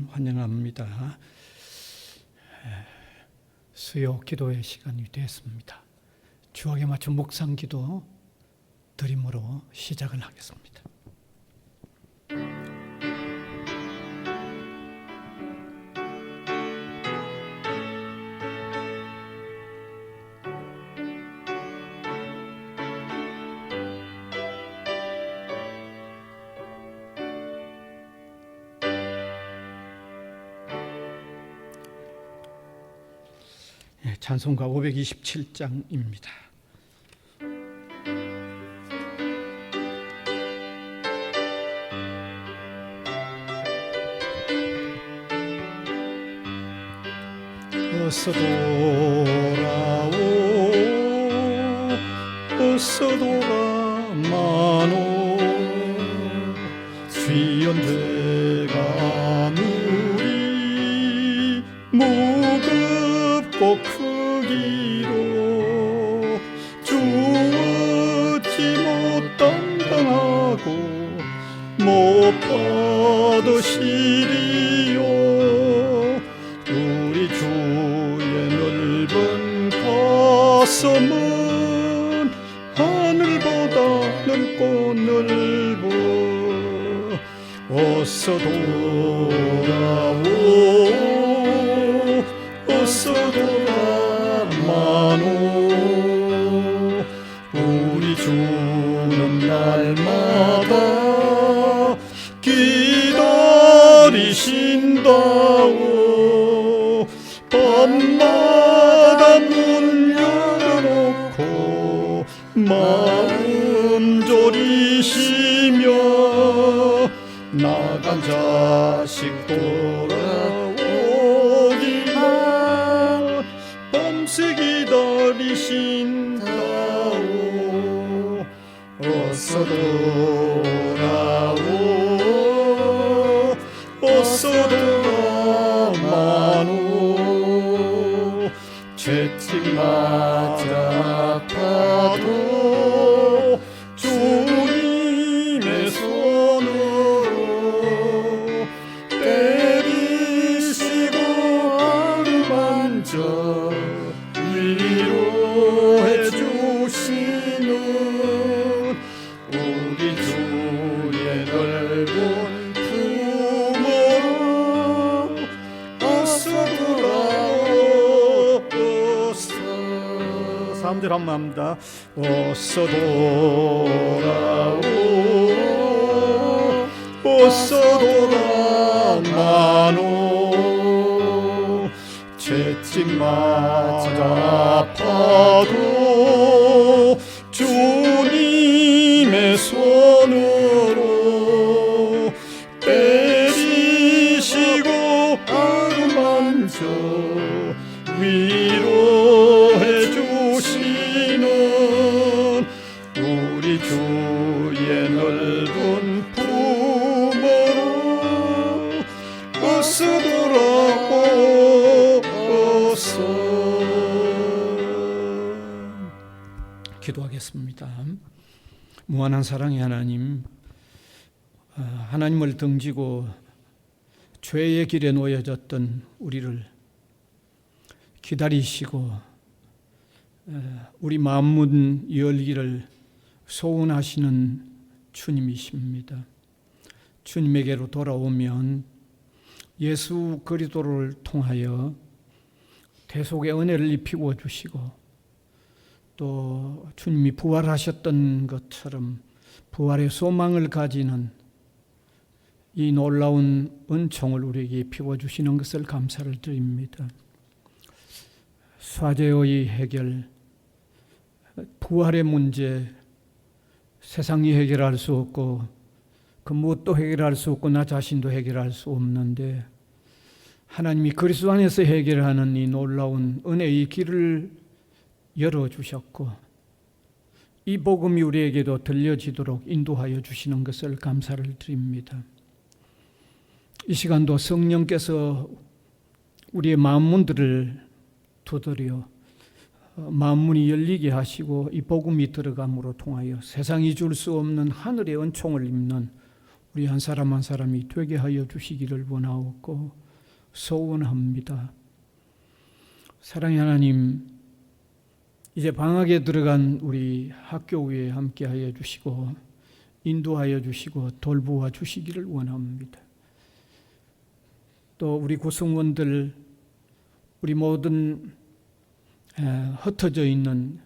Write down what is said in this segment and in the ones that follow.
여러분 환영합니다. 수요 기도의 시간이 됐습니다. 주옥에 맞춘 묵상 기도 드림으로 시작을 하겠습니다. 찬송가 527장입니다. 어서 돌아오 어서 돌아마노 주연되가 아무리 무겁고 크기로 주 얻지 못당당하고 못 받으시리요. 우리 주의 넓은 가슴은 하늘보다 넓고 넓어. 어서 돌아오 어서 돌아마노 우리 주는 날마다 기다리신다오. 밤마다 문 열어놓고 마음 졸이시며 나간 자식 돌아오기만 밤새 기다리신다오. 어서 돌아오 어서 돌아마노 채찍 맞아 아파도 주님의 손으로 때리시고 어루만져 위로해 주시는 우리 주의 넓은 품으로 어서 돌아오. 어서 3절 한번 합니다. 어서 돌아오 어서 돌아마노 채찍 맞아 아파도 주님의 손으로 때리시고 어루만져 위로해 주시는 우리 주의 넓은 품으로 어서 돌아오. 어서 기도하겠습니다. 무한한 사랑의 하나님, 하나님을 등지고 죄의 길에 놓여졌던 우리를 기다리시고 우리 마음문 열기를 소원하시는 주님이십니다. 주님에게로 돌아오면 예수 그리스도를 통하여 대속의 은혜를 입히고 주시고 또 주님이 부활하셨던 것처럼 부활의 소망을 가지는 이 놀라운 은총을 우리에게 입히고 주시는 것을 감사를 드립니다. 사죄의 해결, 부활의 문제, 세상이 해결할 수 없고 그 무엇도 해결할 수 없고 나 자신도 해결할 수 없는데 하나님이 그리스도 안에서 해결하는 이 놀라운 은혜의 길을 열어주셨고 이 복음이 우리에게도 들려지도록 인도하여 주시는 것을 감사를 드립니다. 이 시간도 성령께서 우리의 마음문들을 두드려 마음문이 열리게 하시고 이 복음이 들어감으로 통하여 세상이 줄 수 없는 하늘의 은총을 입는 우리 한 사람 한 사람이 되게 하여 주시기를 원하옵고 소원합니다. 사랑의 하나님, 이제 방학에 들어간 우리 학교에 함께하여 주시고 인도하여 주시고 돌보아 주시기를 원합니다. 또 우리 구성원들, 우리 모든 흩어져 있는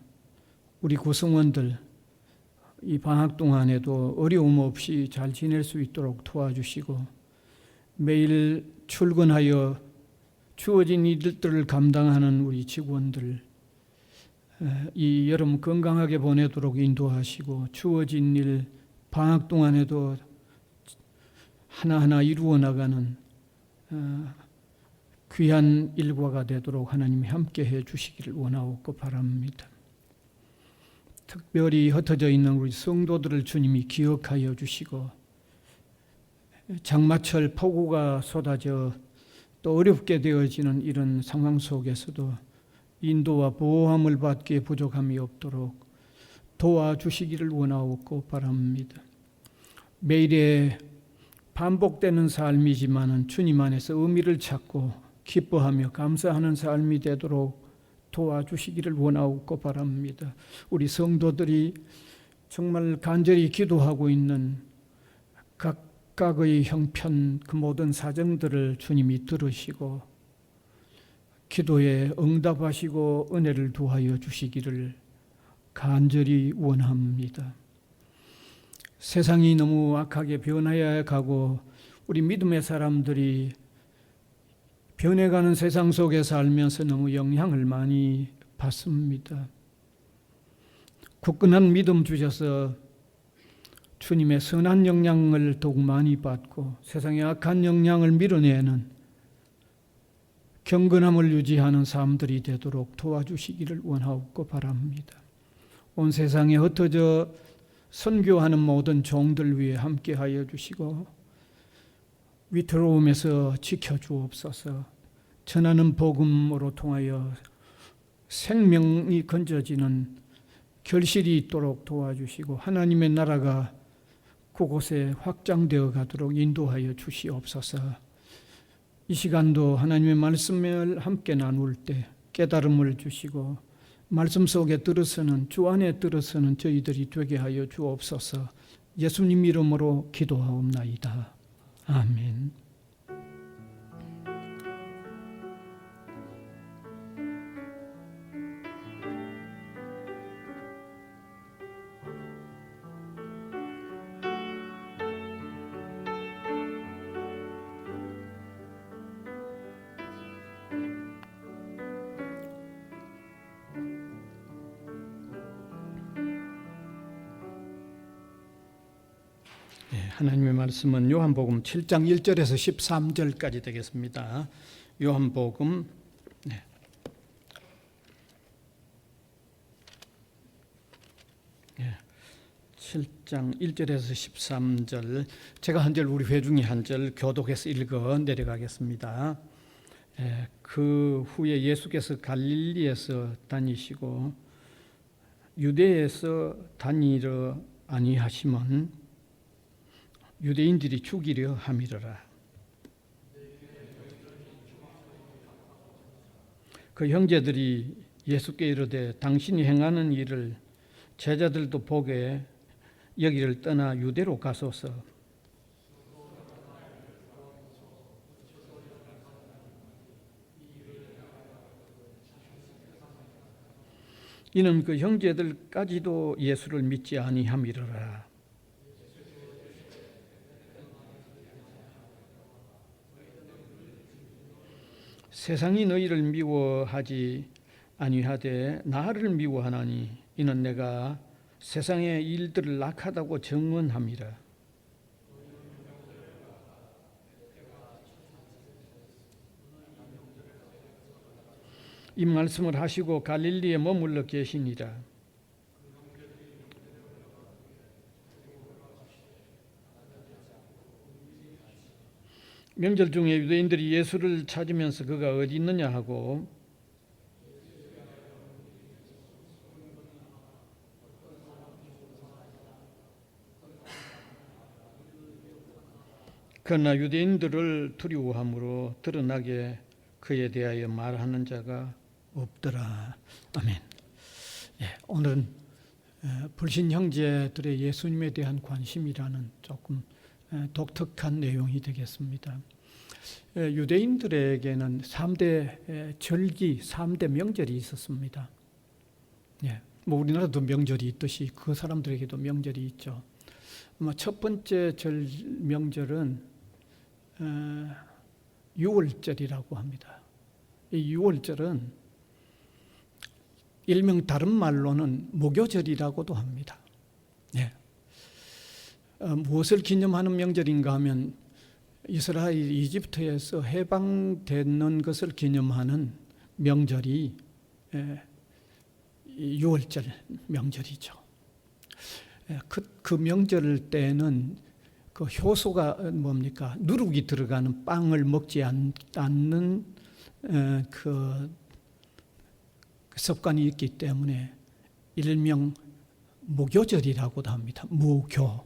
우리 구성원들 이 방학 동안에도 어려움 없이 잘 지낼 수 있도록 도와주시고 매일 출근하여 주어진 일들을 감당하는 우리 직원들 이 여름 건강하게 보내도록 인도하시고 주어진 일 방학 동안에도 하나하나 이루어 나가는 귀한 일과가 되도록 하나님이 함께해 주시기를 원하옵고 바랍니다. 특별히 흩어져 있는 우리 성도들을 주님이 기억하여 주시고 장마철 폭우가 쏟아져 또 어렵게 되어지는 이런 상황 속에서도 인도와 보호함을 받기에 부족함이 없도록 도와주시기를 원하옵고 바랍니다. 매일의 반복되는 삶이지만은 주님 안에서 의미를 찾고 기뻐하며 감사하는 삶이 되도록 도와주시기를 원하옵고 바랍니다. 우리 성도들이 정말 간절히 기도하고 있는 각각의 형편 그 모든 사정들을 주님이 들으시고 기도에 응답하시고 은혜를 두하여 주시기를 간절히 원합니다. 세상이 너무 악하게 변해야 가고 우리 믿음의 사람들이 변해가는 세상 속에 살면서 너무 영향을 많이 받습니다. 굳건한 믿음 주셔서 주님의 선한 영향을 더욱 많이 받고 세상의 악한 영향을 밀어내는 경건함을 유지하는 삶들이 되도록 도와주시기를 원하옵고 바랍니다. 온 세상에 흩어져 선교하는 모든 종들 위해 함께하여 주시고 위태로움에서 지켜주옵소서. 전하는 복음으로 통하여 생명이 건져지는 결실이 있도록 도와주시고 하나님의 나라가 그곳에 확장되어 가도록 인도하여 주시옵소서. 이 시간도 하나님의 말씀을 함께 나눌 때 깨달음을 주시고 말씀 속에 들어서는 주 안에 들어서는 저희들이 되게 하여 주옵소서. 예수님 이름으로 기도하옵나이다. 아멘. 하나님의 말씀은 요한복음 7장 1절에서 13절까지 되겠습니다. 요한복음 7장 1절에서 13절 제가 한 절 우리 회중이 한 절 교독해서 읽어 내려가겠습니다. 그 후에 예수께서 갈릴리에서 다니시고 유대에서 다니려 아니하심은 유대인들이 죽이려 함이러라. 그 형제들이 예수께 이르되 당신이 행하는 일을 제자들도 보게 여기를 떠나 유대로 가소서. 이는 그 형제들까지도 예수를 믿지 아니함이러라. 세상이 너희를 미워하지 아니하되 나를 미워하나니 이는 내가 세상의 일들을 악하다고 증언함이라. 이 말씀을 하시고 갈릴리에 머물러 계시니라. 명절 중에 유대인들이 예수를 찾으면서 그가 어디 있느냐 하고 그러나 유대인들을 두려워함으로 드러나게 그에 대하여 말하는 자가 없더라. 아멘. 오늘은 불신 형제들의 예수님에 대한 관심이라는 조금 독특한 내용이 되겠습니다. 유대인들에게는 3대 절기, 3대 명절이 있었습니다. 뭐 우리나라도 명절이 있듯이 그 사람들에게도 명절이 있죠. 첫 번째 명절은 6월절이라고 합니다. 이 6월절은 일명 다른 말로는 무교절이라고도 합니다. 무엇을 기념하는 명절인가 하면 이스라엘 이집트에서 해방되는 것을 기념하는 명절이 6월절 명절이죠. 그 명절 때는 그 효소가 뭡니까? 누룩이 들어가는 빵을 먹지 않는 그 습관이 있기 때문에 일명 무교절이라고도 합니다. 무교.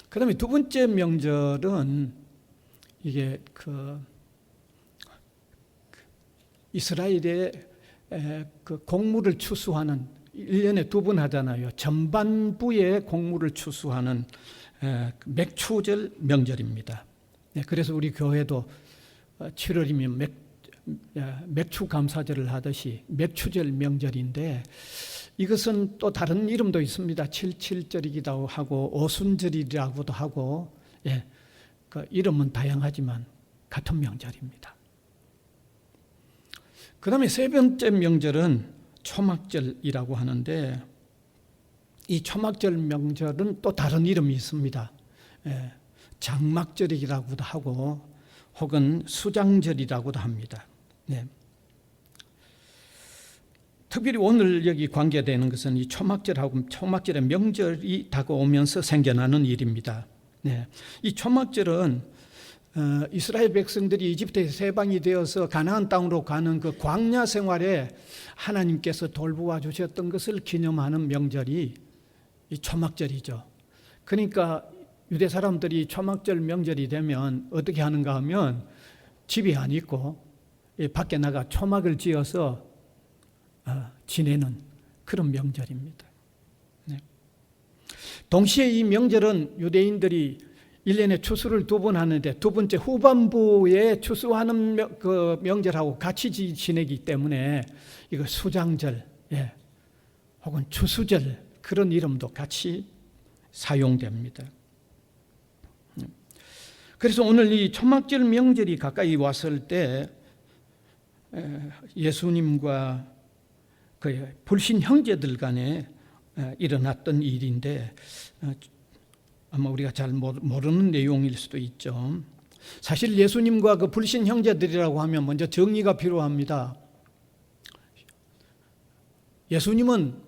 그 다음에 두 번째 명절은 이게 이스라엘의 그 곡물을 추수하는 1년에 2번 하잖아요. 전반부에 곡물을 추수하는 맥추절 명절입니다. 그래서 우리 교회도 7월이면 맥추 감사절을 하듯이 맥추절 명절인데 이것은 또 다른 이름도 있습니다. 77절이기도 하고 오순절이라고도 하고 그 이름은 다양하지만 같은 명절입니다. 그 다음에 세 번째 명절은 초막절이라고 하는데 이 초막절 명절은 또 다른 이름이 있습니다. 장막절이라고도 하고 혹은 수장절이라고도 합니다. 특별히 오늘 여기 관계되는 것은 이 초막절하고 초막절의 명절이 다가오면서 생겨나는 일입니다. 이 초막절은 이스라엘 백성들이 이집트에서 해방이 되어서 가나안 땅으로 가는 그 광야 생활에 하나님께서 돌보아 주셨던 것을 기념하는 명절이 이 초막절이죠. 그러니까 유대 사람들이 초막절 명절이 되면 어떻게 하는가 하면 집이 안 있고 밖에 나가 초막을 지어서 지내는 그런 명절입니다. 동시에 이 명절은 유대인들이 1년에 추수를 2번 하는데 두 번째 후반부에 추수하는 그 명절하고 같이 지내기 때문에 이거 수장절 혹은 추수절 그런 이름도 같이 사용됩니다. 그래서 오늘 이 초막절 명절이 가까이 왔을 때 예수님과 그 불신 형제들 간에 일어났던 일인데 아마 우리가 잘 모르는 내용일 수도 있죠. 사실 예수님과 그 불신 형제들이라고 하면 먼저 정리가 필요합니다. 예수님은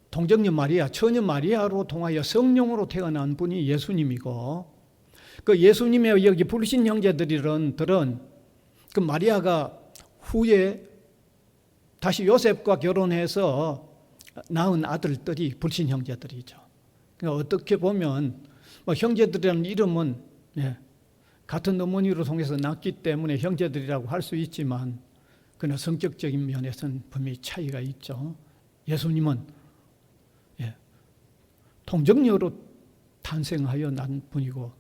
동정녀 마리아, 처녀 마리아로 통하여 성령으로 태어난 분이 예수님이고 그 예수님의 여기 불신 형제들은 그 마리아가 후에 다시 요셉과 결혼해서 낳은 아들들이 불신 형제들이죠. 그러니까 어떻게 보면 형제들이라는 이름은 같은 어머니로 통해서 낳기 때문에 형제들이라고 할 수 있지만 그러나 성격적인 면에서는 분명히 차이가 있죠. 예수님은 동정녀로 탄생하여 난 분이고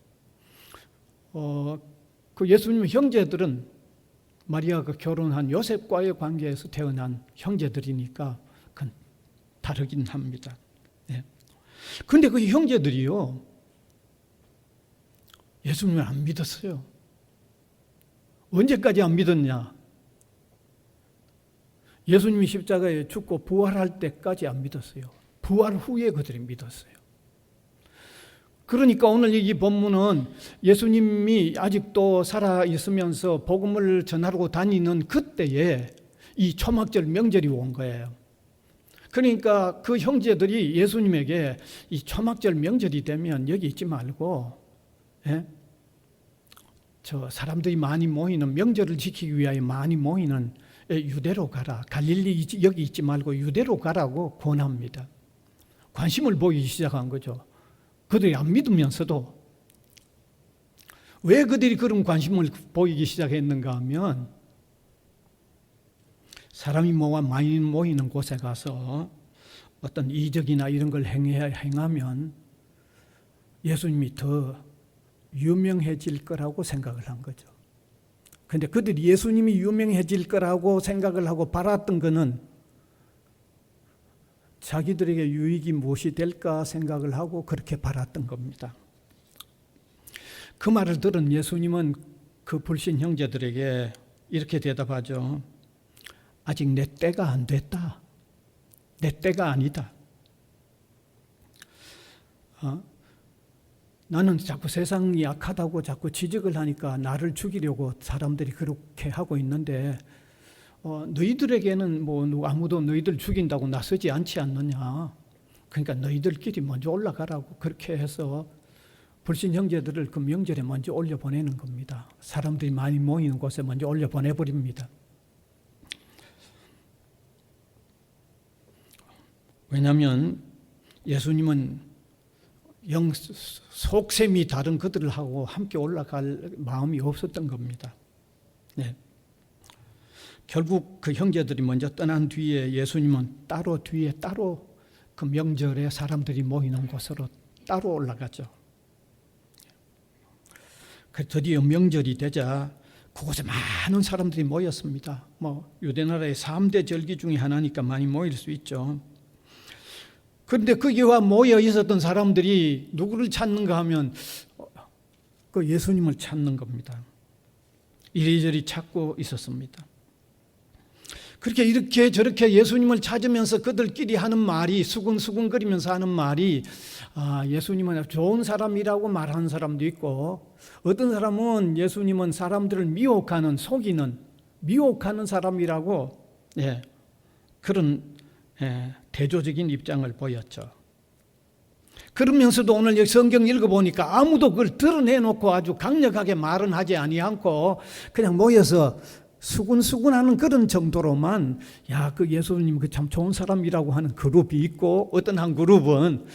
그 예수님의 형제들은 마리아가 결혼한 요셉과의 관계에서 태어난 형제들이니까 그건 다르긴 합니다. 그런데 그 형제들이요 예수님을 안 믿었어요. 언제까지 안 믿었냐? 예수님이 십자가에 죽고 부활할 때까지 안 믿었어요. 부활 후에 그들이 믿었어요. 그러니까 오늘 이 본문은 예수님이 아직도 살아 있으면서 복음을 전하러 다니는 그때에 이 초막절 명절이 온 거예요. 그러니까 그 형제들이 예수님에게 이 초막절 명절이 되면 여기 있지 말고 저 사람들이 많이 모이는 명절을 지키기 위하여 많이 모이는 유대로 가라. 갈릴리 여기 있지 말고 유대로 가라고 권합니다. 관심을 보이기 시작한 거죠. 그들이 안 믿으면서도 왜 그들이 그런 관심을 보이기 시작했는가 하면 사람이 많이 모이는 곳에 가서 어떤 이적이나 이런 걸 행하면 예수님이 더 유명해질 거라고 생각을 한 거죠. 그런데 그들이 예수님이 유명해질 거라고 생각을 하고 바랐던 것은 자기들에게 유익이 무엇이 될까 생각을 하고 그렇게 바랐던 겁니다. 그 말을 들은 예수님은 그 불신 형제들에게 이렇게 대답하죠. 아직 내 때가 안 됐다. 내 때가 아니다. 나는 자꾸 세상이 악하다고 자꾸 지적을 하니까 나를 죽이려고 사람들이 그렇게 하고 있는데 너희들에게는 아무도 너희들 죽인다고 나서지 않지 않느냐. 그러니까 너희들끼리 먼저 올라가라고 그렇게 해서 불신 형제들을 그 명절에 먼저 올려보내는 겁니다. 사람들이 많이 모이는 곳에 먼저 올려보내버립니다. 왜냐하면 예수님은 속셈이 다른 그들하고 함께 올라갈 마음이 없었던 겁니다. 네. 결국 그 형제들이 먼저 떠난 뒤에 예수님은 뒤에 따로 그 명절에 사람들이 모이는 곳으로 따로 올라가죠. 드디어 명절이 되자 그곳에 많은 사람들이 모였습니다. 유대나라의 3대 절기 중에 하나니까 많이 모일 수 있죠. 그런데 거기와 모여 있었던 사람들이 누구를 찾는가 하면 그 예수님을 찾는 겁니다. 이리저리 찾고 있었습니다. 그렇게 이렇게 저렇게 예수님을 찾으면서 그들끼리 하는 말이 수근수근거리면서 하는 말이 예수님은 좋은 사람이라고 말하는 사람도 있고 어떤 사람은 예수님은 사람들을 미혹하는 속이는 미혹하는 사람이라고 그런 대조적인 입장을 보였죠. 그러면서도 오늘 성경 읽어보니까 아무도 그걸 드러내놓고 아주 강력하게 말은 하지 아니않고 그냥 모여서 수군수군하는 그런 정도로만 그 예수님 그 참 좋은 사람이라고 하는 그룹이 있고 어떤 한 그룹은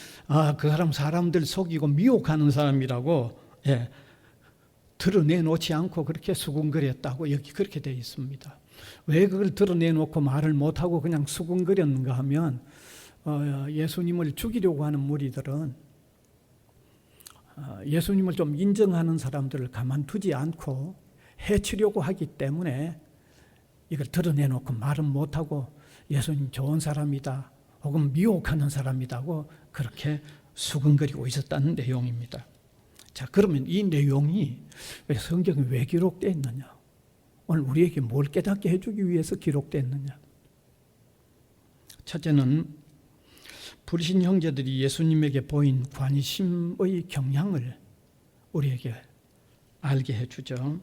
그 사람 사람들 속이고 미혹하는 사람이라고 드러내놓지 않고 그렇게 수군거렸다고 여기 그렇게 되어 있습니다. 왜 그걸 드러내놓고 말을 못하고 그냥 수군거렸는가 하면 예수님을 죽이려고 하는 무리들은 예수님을 좀 인정하는 사람들을 가만두지 않고 해치려고 하기 때문에 이걸 드러내놓고 말은 못하고 예수님 좋은 사람이다 혹은 미혹하는 사람이다고 그렇게 수근거리고 있었다는 내용입니다. 자, 그러면 이 내용이 성경에 왜 기록되어 있느냐? 오늘 우리에게 뭘 깨닫게 해주기 위해서 기록됐느냐? 첫째는 불신 형제들이 예수님에게 보인 관심의 경향을 우리에게 알게 해주죠.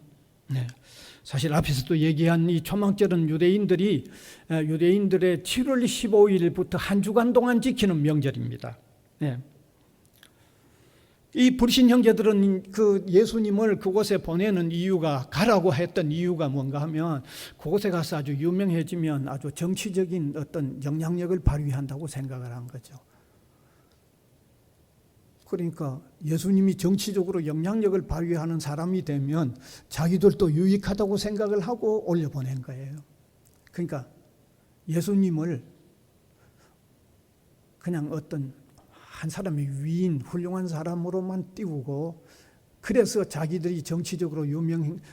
사실 앞에서도 얘기한 이 초막절은 유대인들의 7월 15일부터 한 주간 동안 지키는 명절입니다. 이 불신 형제들은 그 예수님을 그곳에 보내는 이유가 가라고 했던 이유가 뭔가 하면 그곳에 가서 아주 유명해지면 아주 정치적인 어떤 영향력을 발휘한다고 생각을 한 거죠. 그러니까 예수님이 정치적으로 영향력을 발휘하는 사람이 되면 자기들도 유익하다고 생각을 하고 올려보낸 거예요. 그러니까 예수님을 그냥 어떤 한 사람의 위인, 훌륭한 사람으로만 띄우고 그래서 자기들이 정치적으로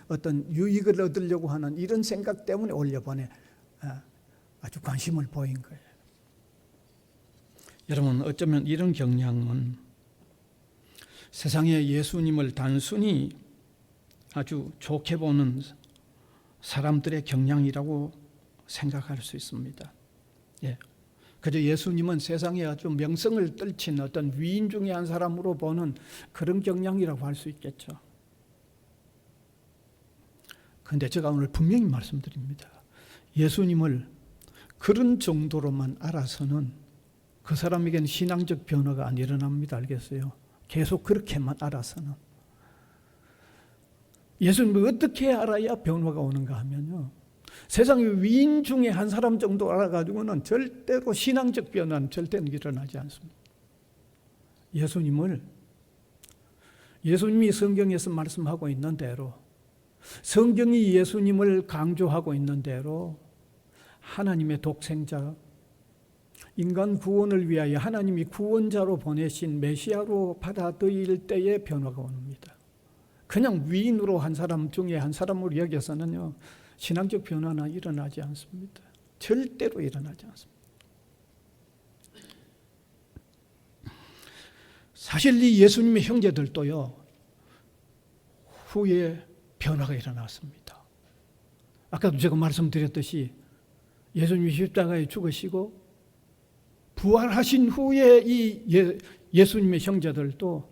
어떤 유익을 얻으려고 하는 이런 생각 때문에 올려보내 아주 관심을 보인 거예요. 여러분, 어쩌면 이런 경향은 세상에 예수님을 단순히 아주 좋게 보는 사람들의 경향이라고 생각할 수 있습니다. 그저 예수님은 세상에 아주 명성을 떨친 어떤 위인 중에 한 사람으로 보는 그런 경향이라고 할 수 있겠죠. 그런데 제가 오늘 분명히 말씀드립니다. 예수님을 그런 정도로만 알아서는 그 사람에게는 신앙적 변화가 안 일어납니다. 알겠어요? 계속 그렇게만 알아서는. 예수님을 어떻게 알아야 변화가 오는가 하면요, 세상의 위인 중에 한 사람 정도 알아가지고는 절대로 신앙적 변화는 절대로 일어나지 않습니다. 예수님을 예수님이 성경에서 말씀하고 있는 대로, 성경이 예수님을 강조하고 있는 대로 하나님의 독생자, 인간 구원을 위하여 하나님이 구원자로 보내신 메시아로 받아들일 때에 변화가 옵니다. 그냥 위인으로 한 사람 중에 한 사람으로 여겨서는요, 신앙적 변화는 일어나지 않습니다. 절대로 일어나지 않습니다. 사실 이 예수님의 형제들도요, 후에 변화가 일어났습니다. 아까도 제가 말씀드렸듯이 예수님이 십자가에 죽으시고 부활하신 후에 이 예수님의 형제들도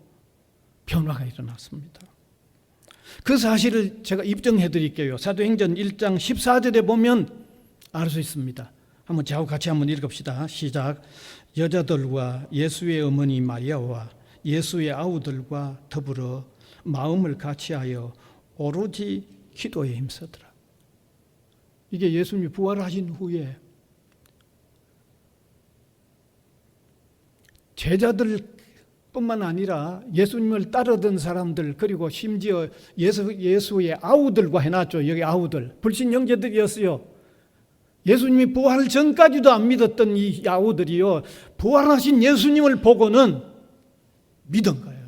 변화가 일어났습니다. 그 사실을 제가 입증해 드릴게요. 사도행전 1장 14절에 보면 알 수 있습니다. 한번 저하고 같이 한번 읽읍시다. 시작. 여자들과 예수의 어머니 마리아와 예수의 아우들과 더불어 마음을 같이하여 오로지 기도에 힘쓰더라. 이게 예수님이 부활하신 후에 제자들뿐만 아니라 예수님을 따르던 사람들, 그리고 심지어 예수의 아우들과 해놨죠. 여기 아우들, 불신 형제들이었어요. 예수님이 부활 전까지도 안 믿었던 이 아우들이요, 부활하신 예수님을 보고는 믿은 거예요.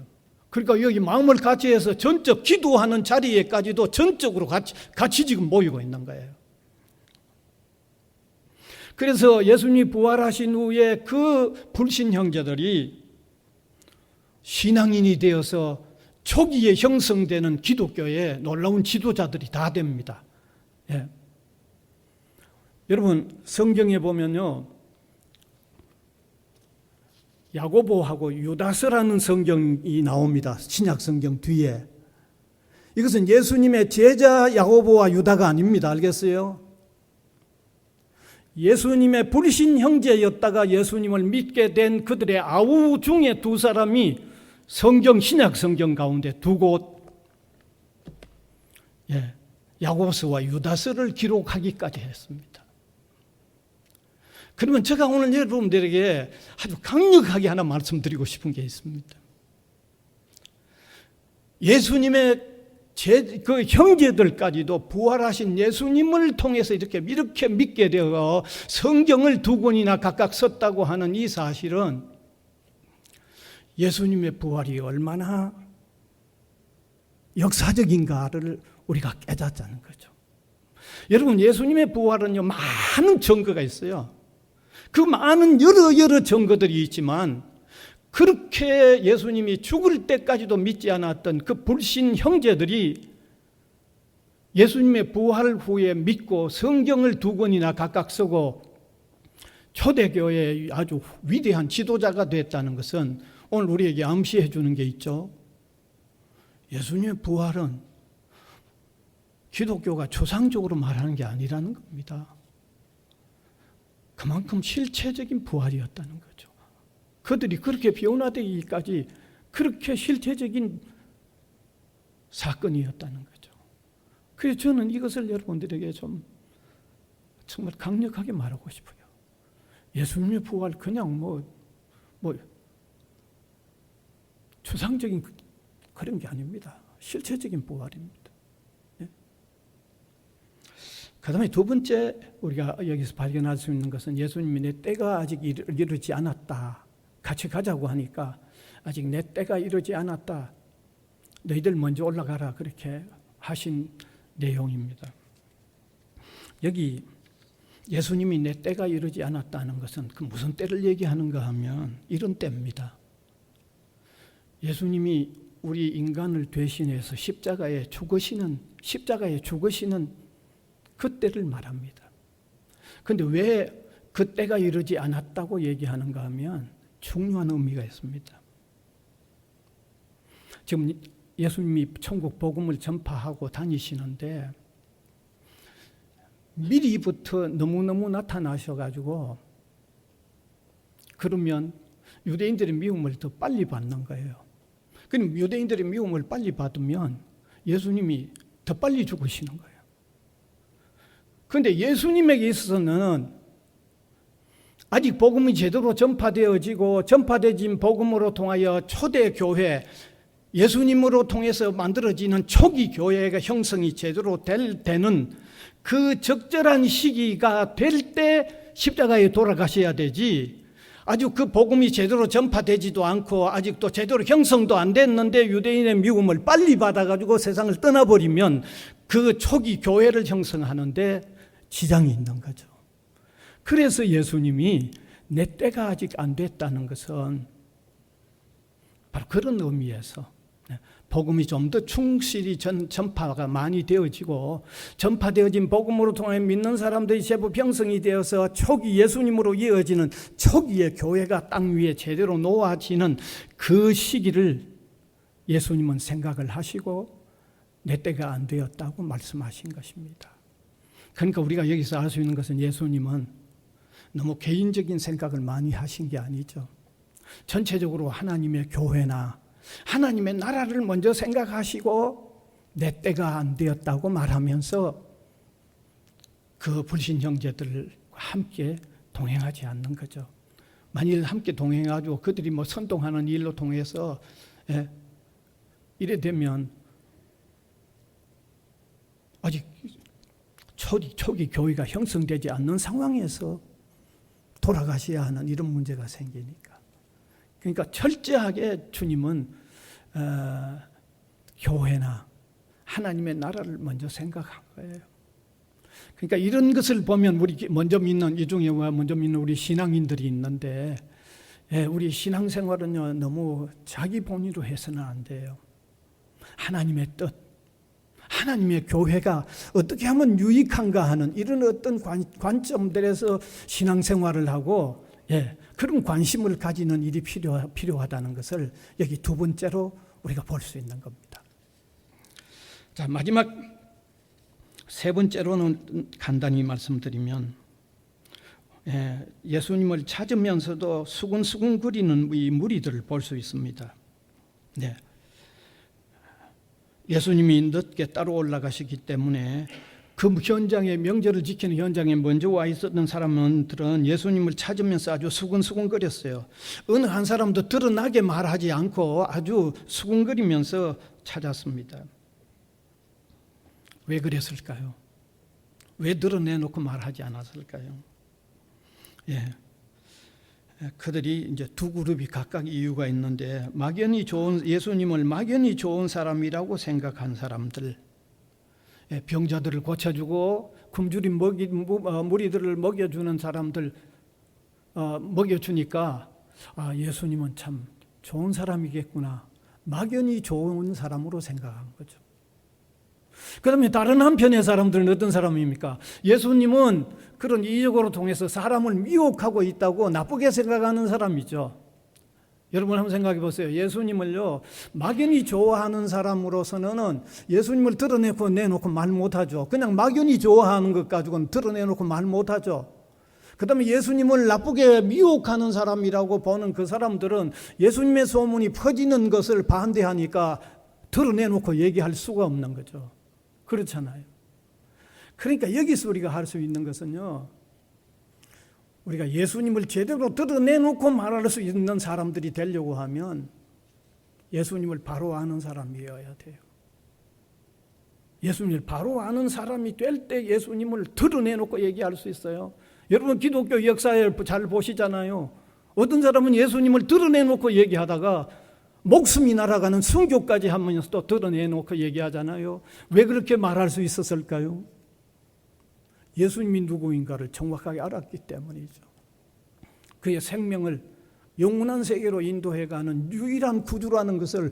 그러니까 여기 마음을 같이 해서 전적 기도하는 자리에까지도 전적으로 같이 지금 모이고 있는 거예요. 그래서 예수님이 부활하신 후에 그 불신 형제들이 신앙인이 되어서 초기에 형성되는 기독교의 놀라운 지도자들이 다 됩니다. 예. 여러분, 성경에 보면요, 야고보하고 유다서라는 성경이 나옵니다. 신약 성경 뒤에. 이것은 예수님의 제자 야고보와 유다가 아닙니다. 알겠어요? 예수님의 불신 형제였다가 예수님을 믿게 된 그들의 아우 중에 두 사람이 신약 성경 가운데 두 곳, 야고보서와 유다서를 기록하기까지 했습니다. 그러면 제가 오늘 여러분들에게 아주 강력하게 하나 말씀드리고 싶은 게 있습니다. 예수님의 그 형제들까지도 부활하신 예수님을 통해서 이렇게 믿게 되어 성경을 두 권이나 각각 썼다고 하는 이 사실은 예수님의 부활이 얼마나 역사적인가를 우리가 깨닫자는 거죠. 여러분, 예수님의 부활은요, 많은 증거가 있어요. 그 많은 여러 증거들이 있지만, 그렇게 예수님이 죽을 때까지도 믿지 않았던 그 불신 형제들이 예수님의 부활 후에 믿고 성경을 두 권이나 각각 쓰고 초대교회의 아주 위대한 지도자가 됐다는 것은 오늘 우리에게 암시해 주는 게 있죠. 예수님의 부활은 기독교가 추상적으로 말하는 게 아니라는 겁니다. 그만큼 실체적인 부활이었다는 거죠. 그들이 그렇게 변화되기까지 그렇게 실체적인 사건이었다는 거죠. 그래서 저는 이것을 여러분들에게 좀 정말 강력하게 말하고 싶어요. 예수님의 부활 그냥 뭐 추상적인 그런 게 아닙니다. 실체적인 부활입니다. 그 다음에 두 번째 우리가 여기서 발견할 수 있는 것은 예수님이 내 때가 아직 이르지 않았다. 같이 가자고 하니까 아직 내 때가 이르지 않았다. 너희들 먼저 올라가라. 그렇게 하신 내용입니다. 여기 예수님이 내 때가 이르지 않았다는 것은 그 무슨 때를 얘기하는가 하면 이런 때입니다. 예수님이 우리 인간을 대신해서 십자가에 죽으시는 그 때를 말합니다. 그런데 왜 그 때가 이르지 않았다고 얘기하는가 하면 중요한 의미가 있습니다. 지금 예수님이 천국 복음을 전파하고 다니시는데 미리부터 너무너무 나타나셔가지고 그러면 유대인들의 미움을 더 빨리 받는 거예요. 그럼 유대인들의 미움을 빨리 받으면 예수님이 더 빨리 죽으시는 거예요. 그런데 예수님에게 있어서는 아직 복음이 제대로 전파되어진 복음으로 통하여 초대교회, 예수님으로 통해서 만들어지는 초기 교회가 형성이 제대로 될 때는 그 적절한 시기가 될 때 십자가에 돌아가셔야 되지, 아주 그 복음이 제대로 전파되지도 않고 아직도 제대로 형성도 안 됐는데 유대인의 미움을 빨리 받아가지고 세상을 떠나버리면 그 초기 교회를 형성하는데 지장이 있는 거죠. 그래서 예수님이 내 때가 아직 안 됐다는 것은 바로 그런 의미에서 복음이 좀 더 충실히 전파가 많이 되어지고, 전파되어진 복음으로 통해 믿는 사람들이 제법 형성이 되어서 초기 예수님으로 이어지는 초기의 교회가 땅 위에 제대로 놓아지는 그 시기를 예수님은 생각을 하시고 내 때가 안 되었다고 말씀하신 것입니다. 그러니까 우리가 여기서 알 수 있는 것은 예수님은 너무 개인적인 생각을 많이 하신 게 아니죠. 전체적으로 하나님의 교회나 하나님의 나라를 먼저 생각하시고 내 때가 안 되었다고 말하면서 그 불신 형제들과 함께 동행하지 않는 거죠. 만일 함께 동행하고 그들이 뭐 선동하는 일로 통해서 이래 되면 아직 초기 교회가 형성되지 않는 상황에서 돌아가셔야 하는 이런 문제가 생기니까. 그러니까 철저하게 주님은 교회나 하나님의 나라를 먼저 생각한 거예요. 그러니까 이런 것을 보면 우리 먼저 믿는, 이 중에 먼저 믿는 우리 신앙인들이 있는데, 우리 신앙생활은요 너무 자기 본위로 해서는 안 돼요. 하나님의 뜻, 하나님의 교회가 어떻게 하면 유익한가 하는 이런 어떤 관점들에서 신앙생활을 하고 그런 관심을 가지는 일이 필요하다는 것을 여기 두 번째로 우리가 볼 수 있는 겁니다. 자, 마지막 세 번째로는 간단히 말씀드리면, 예수님을 찾으면서도 수근수근거리는 이 무리들을 볼 수 있습니다. 네. 예수님이 늦게 따로 올라가시기 때문에 그 현장에, 명절을 지키는 현장에 먼저 와 있었던 사람들은 예수님을 찾으면서 아주 수근수근거렸어요. 어느 한 사람도 드러나게 말하지 않고 아주 수근거리면서 찾았습니다. 왜 그랬을까요? 왜 드러내놓고 말하지 않았을까요? 그들이 이제 두 그룹이 각각 이유가 있는데, 예수님을 막연히 좋은 사람이라고 생각한 사람들, 병자들을 고쳐주고 굶주린 무리들을 먹여주는 사람들, 먹여주니까 예수님은 참 좋은 사람이겠구나, 막연히 좋은 사람으로 생각한 거죠. 그러면 다른 한편의 사람들은 어떤 사람입니까? 예수님은 그런 이적으로 통해서 사람을 미혹하고 있다고 나쁘게 생각하는 사람이죠. 여러분 한번 생각해 보세요. 예수님을요 막연히 좋아하는 사람으로서는 예수님을 내놓고 말 못하죠. 그냥 막연히 좋아하는 것 가지고는 드러내놓고 말 못하죠. 그 다음에 예수님을 나쁘게 미혹하는 사람이라고 보는 그 사람들은 예수님의 소문이 퍼지는 것을 반대하니까 드러내놓고 얘기할 수가 없는 거죠. 그렇잖아요. 그러니까 여기서 우리가 할 수 있는 것은요, 우리가 예수님을 제대로 드러내놓고 말할 수 있는 사람들이 되려고 하면 예수님을 바로 아는 사람이어야 돼요. 예수님을 바로 아는 사람이 될 때 예수님을 드러내놓고 얘기할 수 있어요. 여러분 기독교 역사에 잘 보시잖아요. 어떤 사람은 예수님을 드러내놓고 얘기하다가 목숨이 날아가는 순교까지 하면서 또 드러내놓고 얘기하잖아요. 왜 그렇게 말할 수 있었을까요? 예수님이 누구인가를 정확하게 알았기 때문이죠. 그의 생명을 영원한 세계로 인도해가는 유일한 구주라는 것을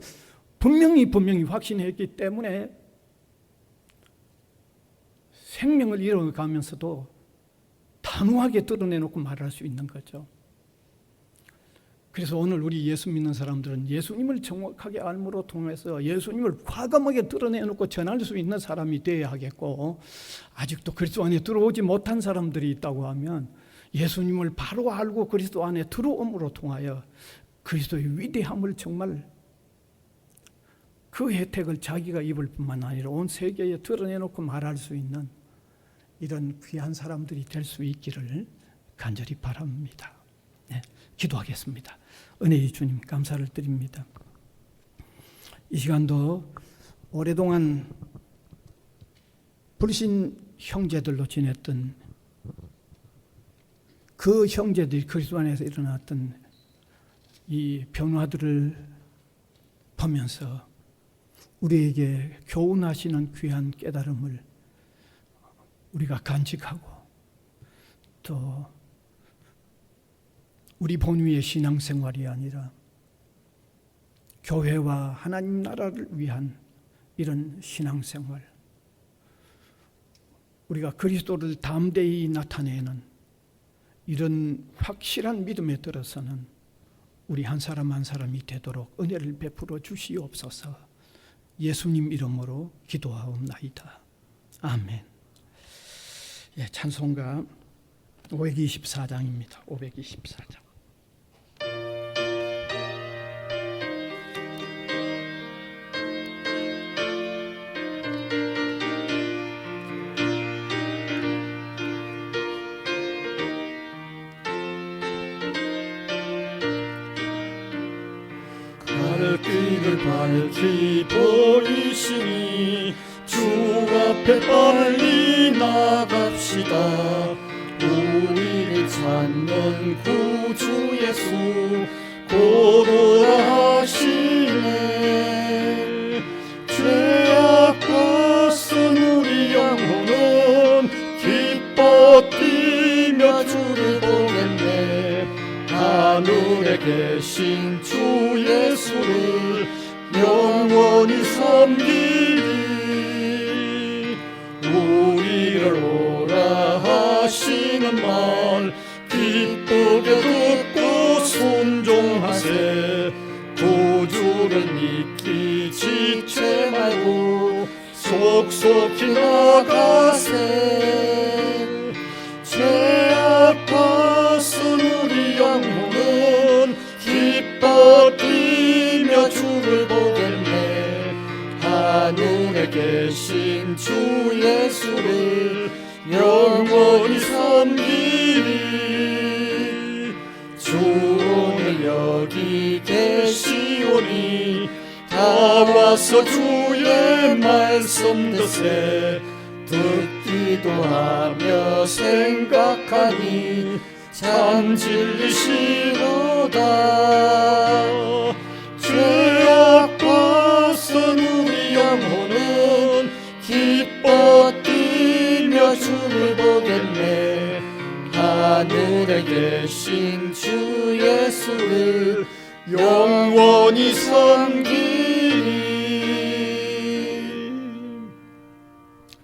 분명히 확신했기 때문에 생명을 잃어가면서도 단호하게 드러내놓고 말할 수 있는 거죠. 그래서 오늘 우리 예수 믿는 사람들은 예수님을 정확하게 알므로 통해서 예수님을 과감하게 드러내놓고 전할 수 있는 사람이 되어야 하겠고, 아직도 그리스도 안에 들어오지 못한 사람들이 있다고 하면 예수님을 바로 알고 그리스도 안에 들어옴으로 통하여 그리스도의 위대함을 정말 그 혜택을 자기가 입을 뿐만 아니라 온 세계에 드러내놓고 말할 수 있는 이런 귀한 사람들이 될 수 있기를 간절히 바랍니다. 기도하겠습니다. 은혜의 주님 감사를 드립니다. 이 시간도 오랫동안 불신 형제들로 지냈던 그 형제들이 그리스도 안에서 일어났던 이 변화들을 보면서 우리에게 교훈하시는 귀한 깨달음을 우리가 간직하고 또 우리 본위의 신앙생활이 아니라 교회와 하나님 나라를 위한 이런 신앙생활, 우리가 그리스도를 담대히 나타내는 이런 확실한 믿음에 들어서는 우리 한 사람 한 사람이 되도록 은혜를 베풀어 주시옵소서. 예수님 이름으로 기도하옵나이다. 아멘. 예, 찬송가 524장입니다. 524장. 길을 밝히 보이시니 주 앞에 빨리 나갑시다. 우리를 찾는 구주 예수 곧 오라 하시네. 죄악 벗은 우리 영혼은 기뻐 뛰며 주를 보겠네. 하늘에 계신 주 예수를 영원히 섬기리. 우리를 오라 하시는 말 기쁘게 듣고 순종하세. 구주를 믿기 지체 말고 속속히 나가세. 죄악 벗은 우리 영혼은 기뻐 뛰며 주를 보겠네. 하늘에 계신 주 예수를 영원히 섬기리. 주 오늘 여기 계시오니 다 와서 주의 말씀 듣세. 듣기도 하며 생각하니 참 진리시로다. 죄악 벗은 우리 영혼은 기뻐 뛰며 주를 보겠네. 하늘에 계신 주 예수를 영원히 섬기리.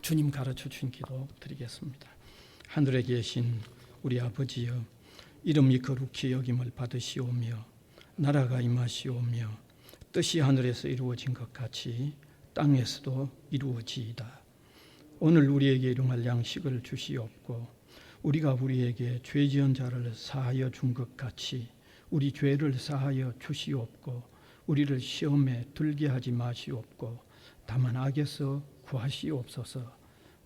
주님 가르쳐 주신 기도 드리겠습니다. 하늘에 계신 우리 아버지여, 이름이 거룩히 여김을 받으시오며 나라가 임하시오며 뜻이 하늘에서 이루어진 것 같이 땅에서도 이루어지이다. 오늘 우리에게 일용할 양식을 주시옵고 우리가 우리에게 죄 지은 자를 사하여 준 것 같이 우리 죄를 사하여 주시옵고 우리를 시험에 들게 하지 마시옵고 다만 악에서 구하시옵소서.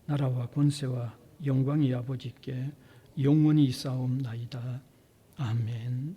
나라와 권세와 영광이 아버지께 영원히 있사옵나이다. 아멘.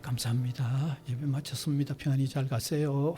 감사합니다. 예배 마쳤습니다. 평안히 잘 가세요.